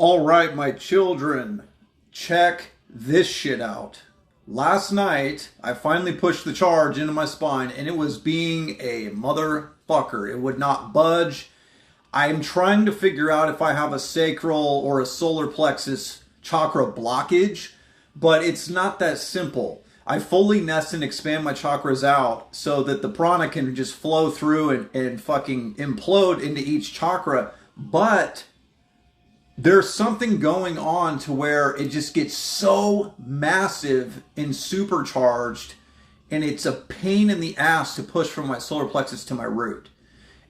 All right, my children, check this shit out. Last night, I finally pushed the charge into my spine and it was being a motherfucker. It would not budge. I'm trying to figure out if I have a sacral or a solar plexus chakra blockage, but it's not that simple. I fully nest and expand my chakras out so that the prana can just flow through and fucking implode into each chakra, but there's something going on to where it just gets so massive and supercharged, and it's a pain in the ass to push from my solar plexus to my root.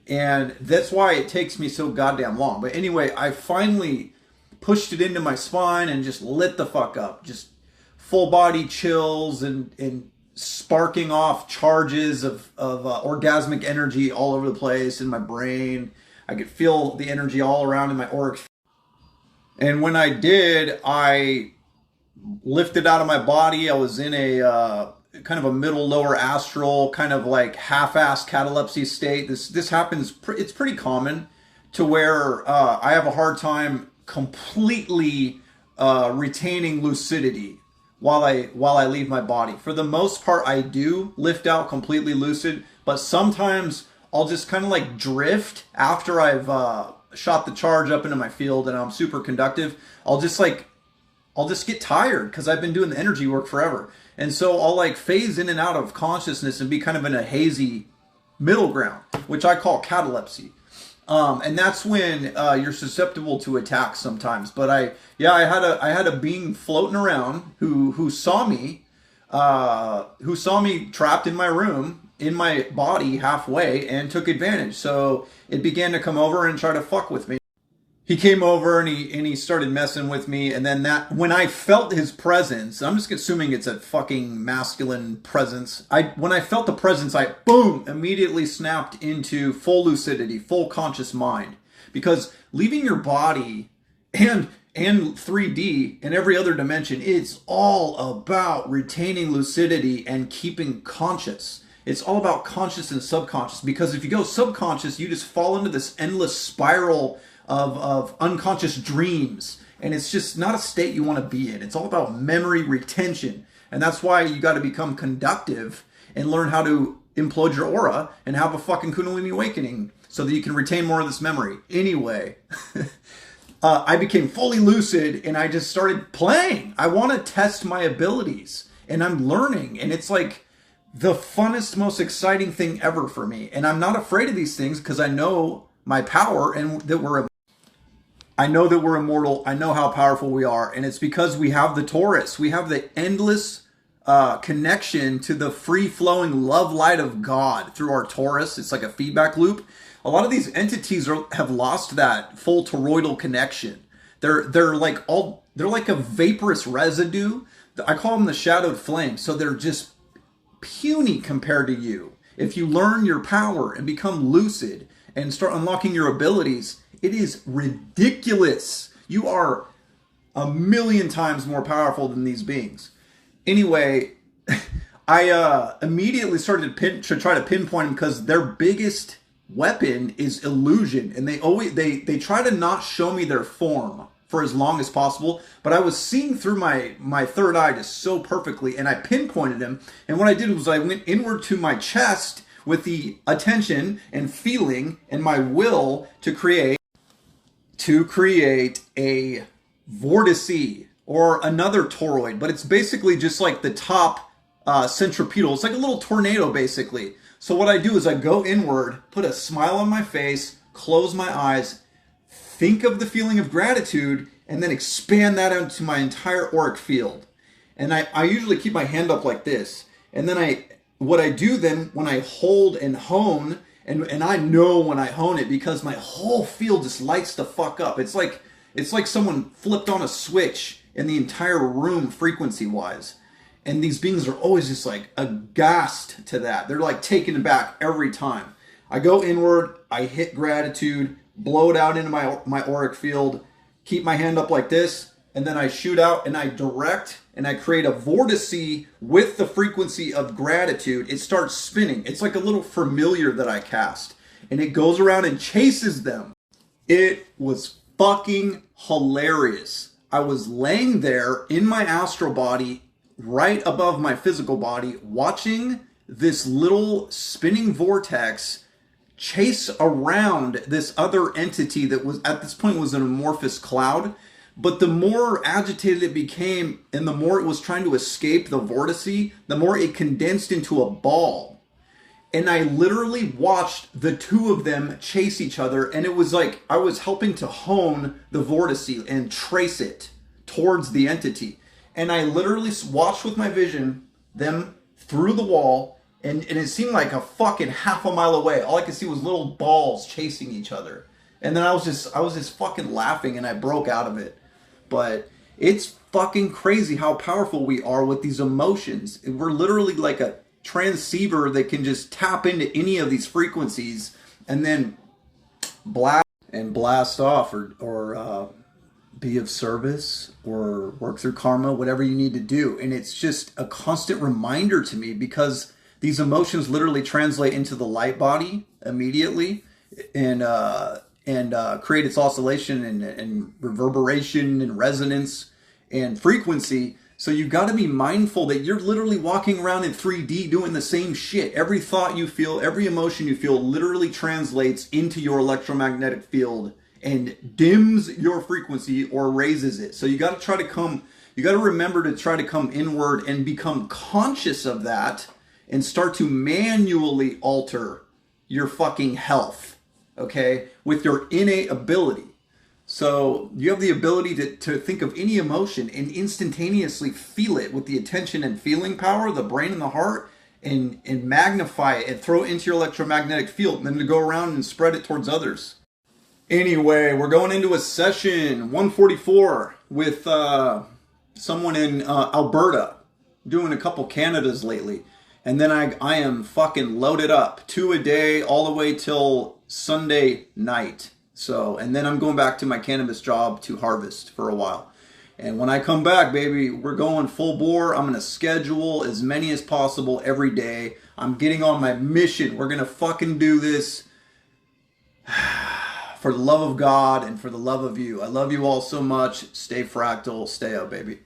And that's why it takes me so goddamn long. But anyway, I finally pushed it into my spine and just lit the fuck up. Just full body chills and sparking off charges of orgasmic energy all over the place in my brain. I could feel the energy all around in my auric. And when I did, I lifted out of my body. I was in a kind of a middle lower astral, kind of like half-assed catalepsy state. This happens, it's pretty common to where I have a hard time completely retaining lucidity while I leave my body. For the most part, I do lift out completely lucid, but sometimes I'll just kind of like drift after I've shot the charge up into my field and I'm super conductive. I'll just get tired because I've been doing the energy work forever. And so I'll like phase in and out of consciousness and be kind of in a hazy middle ground, which I call catalepsy. And that's when you're susceptible to attacks sometimes. But I had a being floating around who saw me trapped in my room, in my body halfway, and took advantage. So it began to come over and try to fuck with me. He came over and he started messing with me, and then when I felt his presence, I'm just assuming it's a fucking masculine presence. When I felt the presence, I boom immediately snapped into full lucidity, full conscious mind. Because leaving your body and 3D and every other dimension, it's all about retaining lucidity and keeping conscious. It's all about conscious and subconscious, because if you go subconscious, you just fall into this endless spiral of unconscious dreams, and it's just not a state you want to be in. It's all about memory retention, and that's why you got to become conductive and learn how to implode your aura and have a fucking Kundalini awakening so that you can retain more of this memory. Anyway, I became fully lucid and I just started playing. I want to test my abilities, and I'm learning, and it's like the funnest, most exciting thing ever for me. And I'm not afraid of these things because I know my power and I know that we're immortal. I know how powerful we are. And it's because we have the Taurus. We have the endless connection to the free-flowing love light of God through our Taurus. It's like a feedback loop. A lot of these entities have lost that full toroidal connection. They're like a vaporous residue. I call them the shadowed flame. So they're just puny compared to you. If you learn your power and become lucid and start unlocking your abilities, it is ridiculous. You are a million times more powerful than these beings. Anyway, I immediately started to try to pinpoint them because their biggest weapon is illusion, and they try to not show me their form for as long as possible, but I was seeing through my third eye just so perfectly, and I pinpointed him, and what I did was I went inward to my chest with the attention and feeling and my will to create a vortice or another toroid, but it's basically just like the top centripetal. It's like a little tornado basically. So what I do is I go inward, put a smile on my face, close my eyes, think of the feeling of gratitude, and then expand that out to my entire auric field. And I usually keep my hand up like this. And then what I do then when I hold and hone, and I know when I hone it because my whole field just lights the fuck up. It's like someone flipped on a switch in the entire room frequency-wise. And these beings are always just like aghast to that. They're like taken aback every time. I go inward, I hit gratitude, blow it out into my auric field, keep my hand up like this, and then I shoot out and I direct and I create a vortice with the frequency of gratitude. It starts spinning. It's like a little familiar that I cast, and it goes around and chases them. It was fucking hilarious. I was laying there in my astral body, right above my physical body, watching this little spinning vortex chase around this other entity that was at this point was an amorphous cloud. But the more agitated it became and the more it was trying to escape the vortice, the more it condensed into a ball. And I literally watched the two of them chase each other, and it was like I was helping to hone the vortice and trace it towards the entity. And I literally watched with my vision them through the wall, and it seemed like a fucking half a mile away. All I could see was little balls chasing each other. And then I was just fucking laughing, and I broke out of it. But it's fucking crazy how powerful we are with these emotions. We're literally like a transceiver that can just tap into any of these frequencies and then blast off, or be of service, or work through karma, whatever you need to do. And it's just a constant reminder to me, because these emotions literally translate into the light body immediately, and create its oscillation and reverberation and resonance and frequency. So you got to be mindful that you're literally walking around in 3D doing the same shit. Every thought you feel, every emotion you feel literally translates into your electromagnetic field and dims your frequency or raises it. So you got to remember to try to come inward and become conscious of that and start to manually alter your fucking health, okay, with your innate ability. So you have the ability to think of any emotion and instantaneously feel it with the attention and feeling power, the brain and the heart, and magnify it and throw it into your electromagnetic field, and then to go around and spread it towards others. Anyway, we're going into a session 144 with someone in Alberta, doing a couple Canadas lately. And then I am fucking loaded up, 2 a day all the way till Sunday night. So, and then I'm going back to my cannabis job to harvest for a while. And when I come back, baby, we're going full bore. I'm going to schedule as many as possible every day. I'm getting on my mission. We're going to fucking do this for the love of God and for the love of you. I love you all so much. Stay fractal. Stay up, baby.